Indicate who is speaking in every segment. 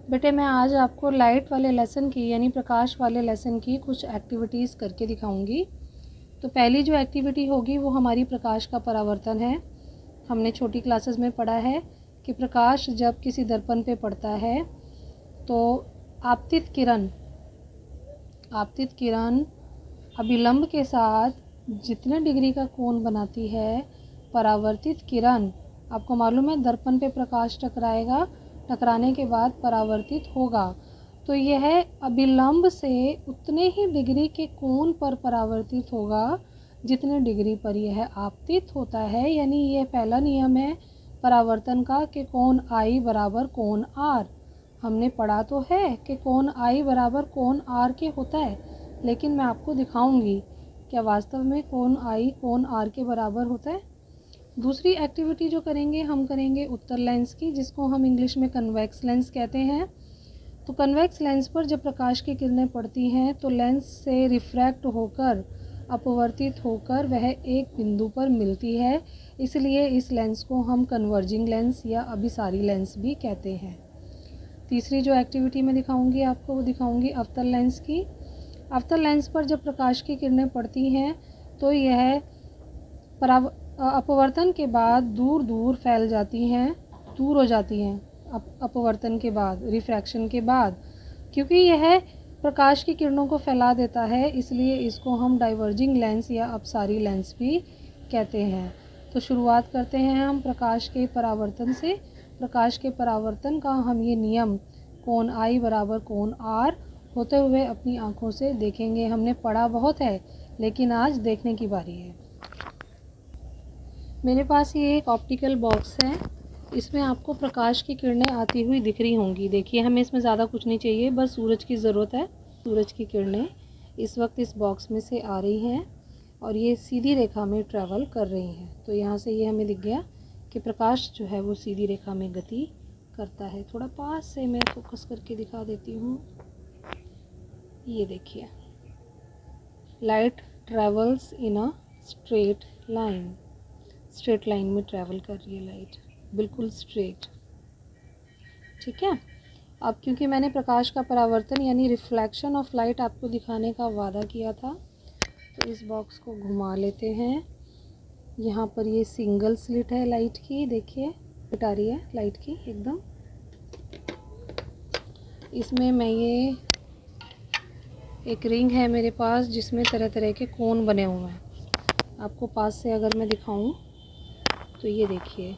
Speaker 1: बेटे मैं आज आपको लाइट वाले लेसन की यानी प्रकाश वाले लेसन की कुछ एक्टिविटीज़ करके दिखाऊंगी। तो पहली जो एक्टिविटी होगी वो हमारी प्रकाश का परावर्तन है। हमने छोटी क्लासेस में पढ़ा है कि प्रकाश जब किसी दर्पण पे पड़ता है तो आपतित किरण अभिलंब के साथ जितने डिग्री का कोण बनाती है, परावर्तित किरण आपको मालूम है दर्पण पे प्रकाश टकराएगा, टकराने के बाद परावर्तित होगा। तो यह अभिलंब से उतने ही डिग्री के कोण पर परावर्तित होगा जितने डिग्री पर यह आपतित होता है। यानी यह पहला नियम है परावर्तन का कि कोण I बराबर कोण R। हमने पढ़ा तो है कि कोण I बराबर कोण R के होता है, लेकिन मैं आपको दिखाऊंगी क्या वास्तव में कोण I कोण R के बराबर होता है। दूसरी एक्टिविटी जो करेंगे हम करेंगे उत्तल लेंस की, जिसको हम इंग्लिश में कन्वेक्स लेंस कहते हैं। तो कन्वेक्स लेंस पर जब प्रकाश की किरणें पड़ती हैं तो लेंस से रिफ्रैक्ट होकर अपवर्तित होकर वह एक बिंदु पर मिलती है, इसलिए इस लेंस को हम कन्वर्जिंग लेंस या अभिसारी लेंस भी कहते हैं। तीसरी जो एक्टिविटी मैं दिखाऊंगी आपको वो दिखाऊंगी अवतल लेंस की। अवतल लेंस पर जब प्रकाश की किरणें पड़ती हैं तो यह अपवर्तन के बाद दूर दूर फैल जाती हैं, दूर हो जाती हैं अपवर्तन के बाद, रिफ्रैक्शन के बाद। क्योंकि यह प्रकाश की किरणों को फैला देता है, इसलिए इसको हम डाइवर्जिंग लेंस या अपसारी लेंस भी कहते हैं। तो शुरुआत करते हैं हम प्रकाश के परावर्तन से। प्रकाश के परावर्तन का हम ये नियम कोण I बराबर कोण R होते हुए अपनी आँखों से देखेंगे। हमने पढ़ा बहुत है, लेकिन आज देखने की बारी है। मेरे पास ये एक ऑप्टिकल बॉक्स है, इसमें आपको प्रकाश की किरणें आती हुई दिख रही होंगी। देखिए हमें इसमें ज़्यादा कुछ नहीं चाहिए, बस सूरज की ज़रूरत है। सूरज की किरणें इस वक्त इस बॉक्स में से आ रही हैं और ये सीधी रेखा में ट्रैवल कर रही हैं। तो यहाँ से ये हमें दिख गया कि प्रकाश जो है वो सीधी रेखा में गति करता है। थोड़ा पास से मैं फोकस करके दिखा देती हूँ। ये देखिए, light travels in a straight line. Straight line में ट्रैवल कर रही है लाइट, बिल्कुल स्ट्रेट। ठीक है। अब क्योंकि मैंने प्रकाश का परावर्तन यानी रिफ्लेक्शन ऑफ लाइट आपको दिखाने का वादा किया था, तो इस बॉक्स को घुमा लेते हैं। यहाँ पर ये सिंगल स्लिट है लाइट की, देखिए लाइट आ रही है लाइट की एकदम। इसमें मैं ये एक रिंग है मेरे पास जिसमें तरह तरह के कोण बने हुए हैं। आपको पास से अगर मैं दिखाऊं तो ये देखिए,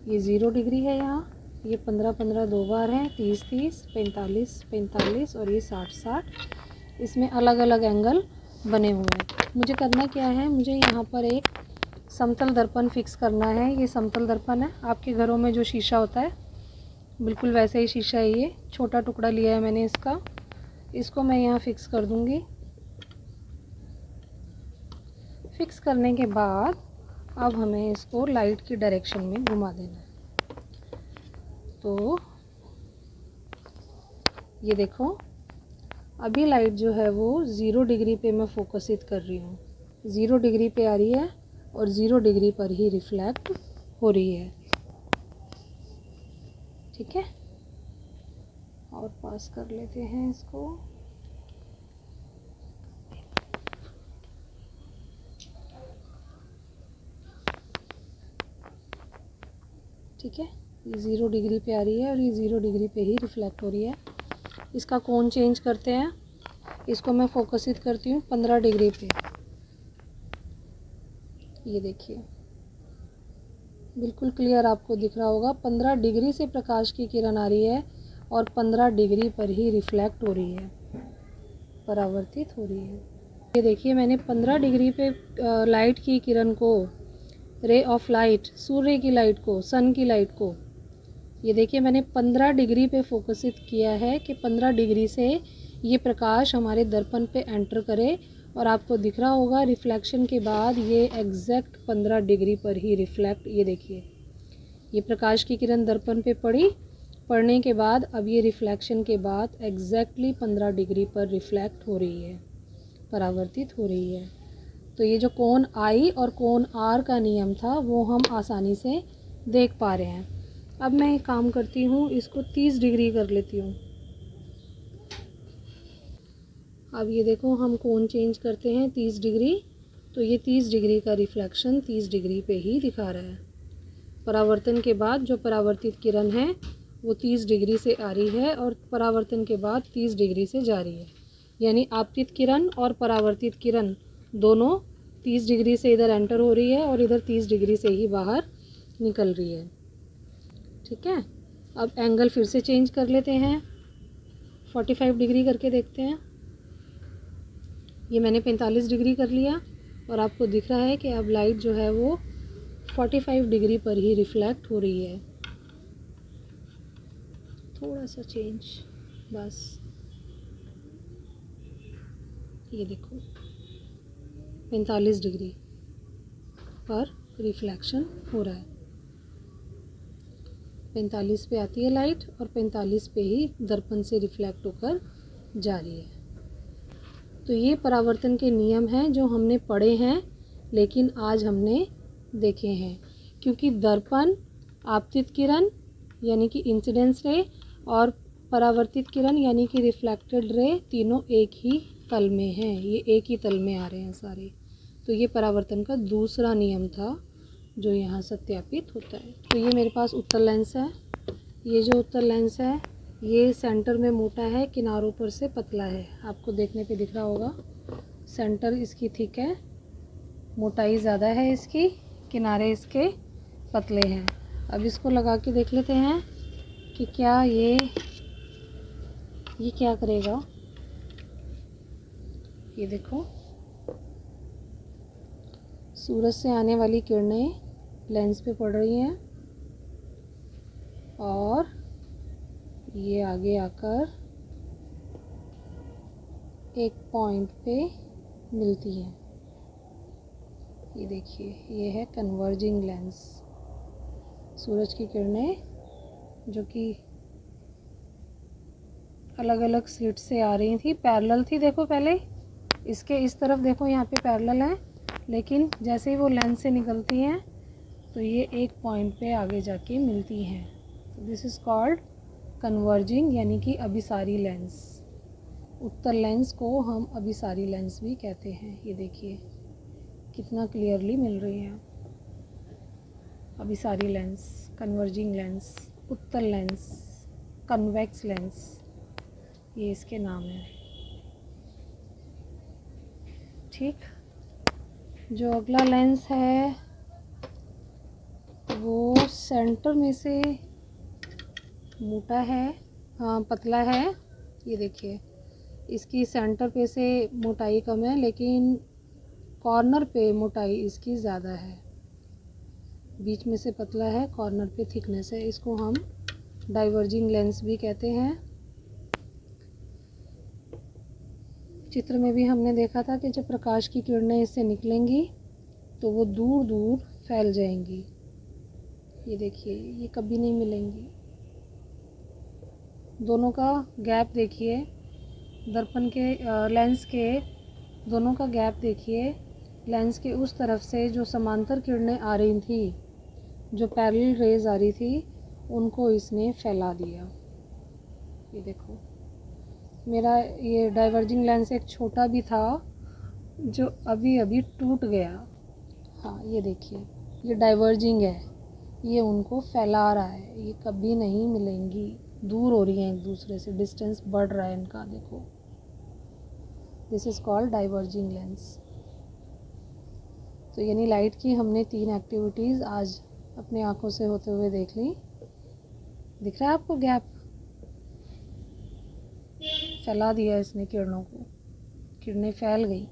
Speaker 1: ये 0 डिग्री है, यहाँ ये 15-15 दो बार हैं, 30-30, 45-45 और ये 60-60। इसमें अलग अलग एंगल बने हुए हैं। मुझे करना क्या है, मुझे यहाँ पर एक समतल दर्पण फिक्स करना है। ये समतल दर्पण है, आपके घरों में जो शीशा होता है बिल्कुल वैसे ही शीशा है। ये छोटा टुकड़ा लिया है मैंने इसका, इसको मैं यहाँ फिक्स कर दूँगी। फिक्स करने के बाद अब हमें इसको लाइट की डायरेक्शन में घुमा देना है। तो ये देखो, अभी लाइट जो है वो 0 डिग्री पे मैं फोकसित कर रही हूँ। 0 डिग्री पे आ रही है और 0 डिग्री पर ही रिफ्लेक्ट हो रही है। ठीक है, और पास कर लेते हैं इसको। ठीक है, ये 0 डिग्री पे आ रही है और ये 0 डिग्री पे ही रिफ्लेक्ट हो रही है। इसका कोण चेंज करते हैं, इसको मैं फोकसित करती हूँ 15 डिग्री पे। ये देखिए बिल्कुल क्लियर आपको दिख रहा होगा, 15 डिग्री से प्रकाश की किरण आ रही है और 15 डिग्री पर ही रिफ्लेक्ट हो रही है, परावर्तित हो रही है। ये देखिए मैंने 15 डिग्री पे लाइट की किरण को, रे ऑफ लाइट, सूर्य की लाइट को, सन की लाइट को, ये देखिए मैंने 15 डिग्री पे फोकसित किया है कि 15 डिग्री से ये प्रकाश हमारे दर्पण पे एंटर करे और आपको दिख रहा होगा रिफ्लेक्शन के बाद ये एग्जैक्ट 15 डिग्री पर ही रिफ्लेक्ट। ये देखिए, ये प्रकाश की किरण दर्पण पे पड़ी, पड़ने के बाद अब ये रिफ्लेक्शन के बाद एग्जैक्टली 15 डिग्री पर रिफ्लेक्ट हो रही है, परावर्तित हो रही है। तो ये जो कोण I और कोण R का नियम था वो हम आसानी से देख पा रहे हैं। अब मैं एक काम करती हूँ, इसको 30 डिग्री कर लेती हूँ। अब ये देखो हम कोण चेंज करते हैं 30 डिग्री, तो ये 30 डिग्री का रिफ्लेक्शन 30 डिग्री पे ही दिखा रहा है। परावर्तन के बाद जो परावर्तित किरण है वो 30 डिग्री से आ रही है और परावर्तन के बाद 30 डिग्री से जा रही है। यानी आपतित किरण और परावर्तित किरण दोनों 30 डिग्री से इधर एंटर हो रही है और इधर 30 डिग्री से ही बाहर निकल रही है। ठीक है, अब एंगल फिर से चेंज कर लेते हैं, 45 डिग्री करके देखते हैं। ये मैंने 45 डिग्री कर लिया और आपको दिख रहा है कि अब लाइट जो है वो 45 डिग्री पर ही रिफ्लेक्ट हो रही है। थोड़ा सा चेंज बस, ये देखो 45 डिग्री पर रिफ्लेक्शन हो रहा है। 45 पे आती है लाइट और 45 पे ही दर्पण से रिफ्लेक्ट होकर जा रही है। तो ये परावर्तन के नियम हैं जो हमने पढ़े हैं, लेकिन आज हमने देखे हैं। क्योंकि दर्पण, आपतित किरण यानी कि इंसिडेंस रे और परावर्तित किरण यानी कि रिफ्लेक्टेड रे तीनों एक ही तल में हैं, ये एक ही तल में आ रहे हैं सारे। तो ये परावर्तन का दूसरा नियम था जो यहाँ सत्यापित होता है। तो ये मेरे पास उत्तल लेंस है। ये जो उत्तल लेंस है ये सेंटर में मोटा है, किनारों पर से पतला है। आपको देखने पे दिख रहा होगा, सेंटर इसकी थिक है, मोटाई ज़्यादा है इसकी, किनारे इसके पतले हैं। अब इसको लगा के देख लेते हैं कि क्या ये क्या करेगा। ये देखो, सूरज से आने वाली किरणें लेंस पे पड़ रही हैं और ये आगे आकर एक पॉइंट पे मिलती है। ये देखिए, ये है कन्वर्जिंग लेंस। सूरज की किरणें जो कि अलग अलग स्लिट से आ रही थी, पैरेलल थी। देखो पहले इसके इस तरफ देखो, यहाँ पे पैरेलल है, लेकिन जैसे ही वो लेंस से निकलती हैं तो ये एक पॉइंट पे आगे जाके मिलती हैं। तो दिस इज़ कॉल्ड कन्वर्जिंग यानी कि अभिसारी लेंस। उत्तल लेंस को हम अभिसारी लेंस भी कहते हैं। ये देखिए कितना क्लियरली मिल रही है। अभिसारी लेंस, कन्वर्जिंग लेंस, उत्तल लेंस, कन्वेक्स लेंस, ये इसके नाम हैं। ठीक, जो अगला लेंस है वो सेंटर में से मोटा है, हाँ पतला है। ये देखिए, इसकी सेंटर पे से मोटाई कम है, लेकिन कॉर्नर पे मोटाई इसकी ज़्यादा है। बीच में से पतला है, कॉर्नर पे थिकनेस है। इसको हम डाइवर्जिंग लेंस भी कहते हैं। चित्र में भी हमने देखा था कि जब प्रकाश की किरणें इससे निकलेंगी तो वो दूर दूर फैल जाएंगी। ये देखिए, ये कभी नहीं मिलेंगी। दोनों का गैप देखिए, दर्पण के लेंस के दोनों का गैप देखिए। लेंस के उस तरफ से जो समांतर किरणें आ रही थी, जो पैरेलल रेज आ रही थी, उनको इसने फैला दिया। ये देखो, मेरा ये डाइवर्जिंग लेंस एक छोटा भी था जो अभी अभी टूट गया। हाँ ये देखिए, ये डाइवर्जिंग है, ये उनको फैला रहा है। ये कभी नहीं मिलेंगी, दूर हो रही हैं एक दूसरे से, डिस्टेंस बढ़ रहा है इनका। देखो, this is called diverging lens. तो यानी लाइट की हमने 3 एक्टिविटीज़ आज अपने आँखों से होते हुए देख ली। दिख रहा है आपको गैप? फैला दिया इसने किरणों को, किरणें फैल गई।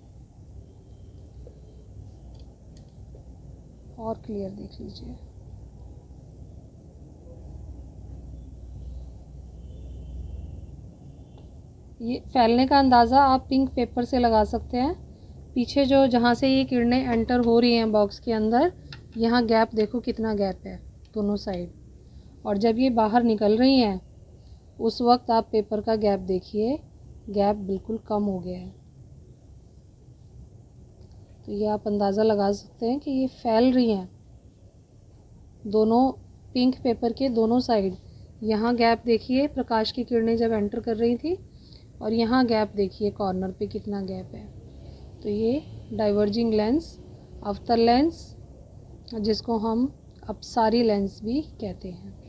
Speaker 1: और क्लियर देख लीजिए। ये फैलने का अंदाज़ा आप पिंक पेपर से लगा सकते हैं। पीछे जो जहाँ से ये किरणें एंटर हो रही हैं बॉक्स के अंदर, यहाँ गैप देखो कितना गैप है दोनों साइड। और जब ये बाहर निकल रही हैं उस वक्त आप पेपर का गैप देखिए, गैप बिल्कुल कम हो गया है। तो ये आप अंदाज़ा लगा सकते हैं कि ये फैल रही हैं, दोनों पिंक पेपर के दोनों साइड यहाँ गैप देखिए, प्रकाश की किरणें जब एंटर कर रही थी, और यहाँ गैप देखिए कॉर्नर पे कितना गैप है। तो ये डाइवर्जिंग लेंस, अवतल लेंस, जिसको हम अपसारी लेंस भी कहते हैं।